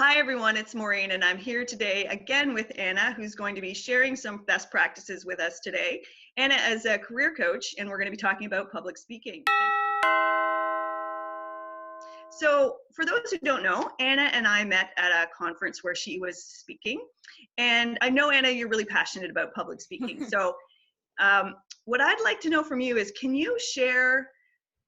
Hi everyone, it's Maureen and I'm here today again with Anna, who's going to be sharing some best practices with us today. Anna is a career coach and we're going to be talking about public speaking. So for those who don't know, Anna and I met at a conference where she was speaking. And I know, Anna, you're really passionate about public speaking. So what I'd like to know from you is, can you share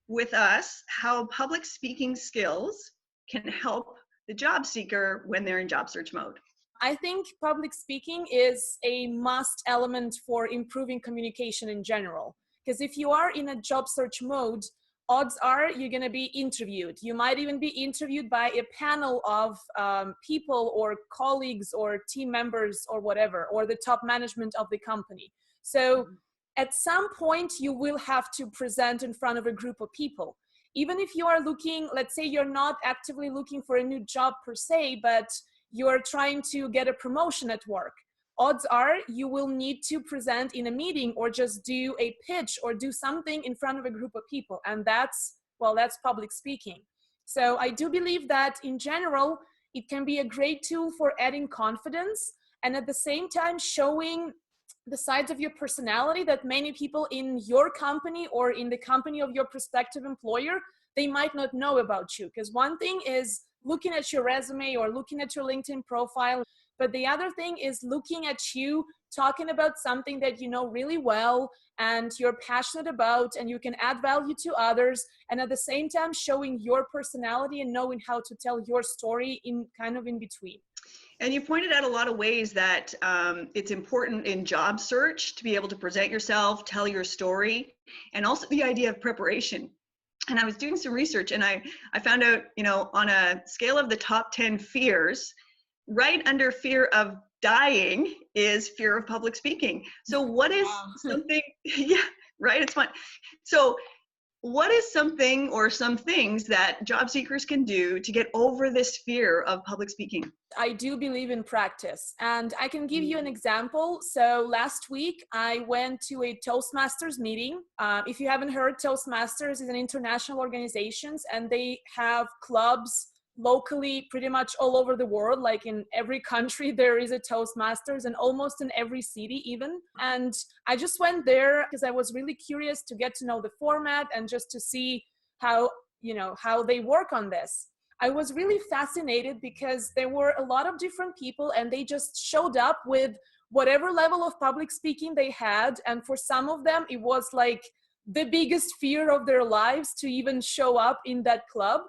with us how public speaking skills can help the job seeker when they're in job search mode? I think public speaking is a must element for improving communication in general. Because if you are in a job search mode, odds are you're going to be interviewed. You might even be interviewed by a panel of people or colleagues or team members or whatever, or the top management of the company. So at some point, you will have to present in front of a group of people. Even if you are looking, let's say you're not actively looking for a new job per se, but you're trying to get a promotion at work, odds are you will need to present in a meeting or just do a pitch or do something in front of a group of people. And that's public speaking. So I do believe that in general, it can be a great tool for adding confidence and at the same time showing the sides of your personality that many people in your company or in the company of your prospective employer, they might not know about you. Because one thing is looking at your resume or looking at your LinkedIn profile, but the other thing is looking at you talking about something that you know really well and you're passionate about and you can add value to others, and at the same time showing your personality and knowing how to tell your story in kind of in between. And you pointed out a lot of ways that it's important in job search to be able to present yourself, tell your story, and also the idea of preparation. And I was doing some research and I found out, on a scale of the top 10 fears, right under fear of dying is fear of public speaking. So what is something, yeah, right, it's fun. So what is something or some things that job seekers can do to get over this fear of public speaking? I do believe in practice, and I can give you an example. So last week I went to a Toastmasters meeting. If you haven't heard, Toastmasters is an international organization and they have clubs locally pretty much all over the world. Like in every country there is a Toastmasters, and almost in every city even. And I just went there because I was really curious to get to know the format and just to see how they work on this. I was really fascinated because there were a lot of different people and they just showed up with whatever level of public speaking they had. And for some of them, it was like the biggest fear of their lives to even show up in that club.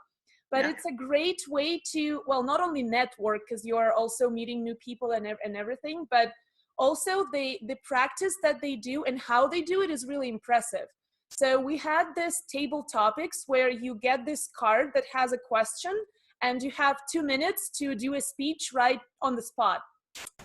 But it's a great way to, well, not only network, because you are also meeting new people and everything, but also the practice that they do and how they do it is really impressive. So we had this table topics where you get this card that has a question and you have 2 minutes to do a speech right on the spot.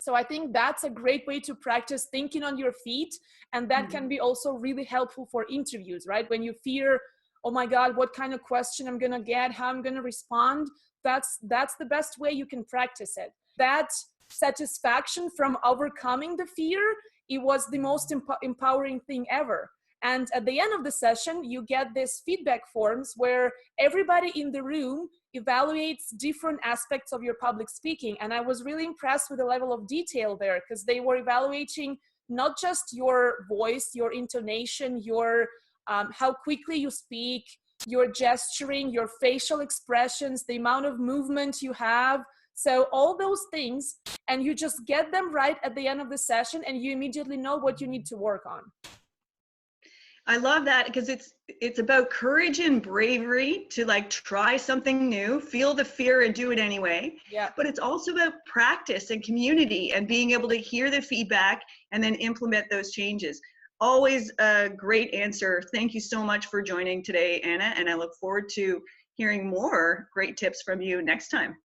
So I think that's a great way to practice thinking on your feet. And that can be also really helpful for interviews, right? When you fear, oh my God, what kind of question I'm going to get, how I'm going to respond. That's the best way you can practice it. That satisfaction from overcoming the fear, it was the most empowering thing ever. And at the end of the session, you get these feedback forms where everybody in the room evaluates different aspects of your public speaking. And I was really impressed with the level of detail there, because they were evaluating not just your voice, your intonation, your how quickly you speak, your gesturing, your facial expressions, the amount of movement you have. So all those things, and you just get them right at the end of the session and you immediately know what you need to work on. I love that, because it's about courage and bravery to try something new, feel the fear and do it anyway. Yeah. But it's also about practice and community and being able to hear the feedback and then implement those changes. Always a great answer. Thank you so much for joining today, Anna, and I look forward to hearing more great tips from you next time.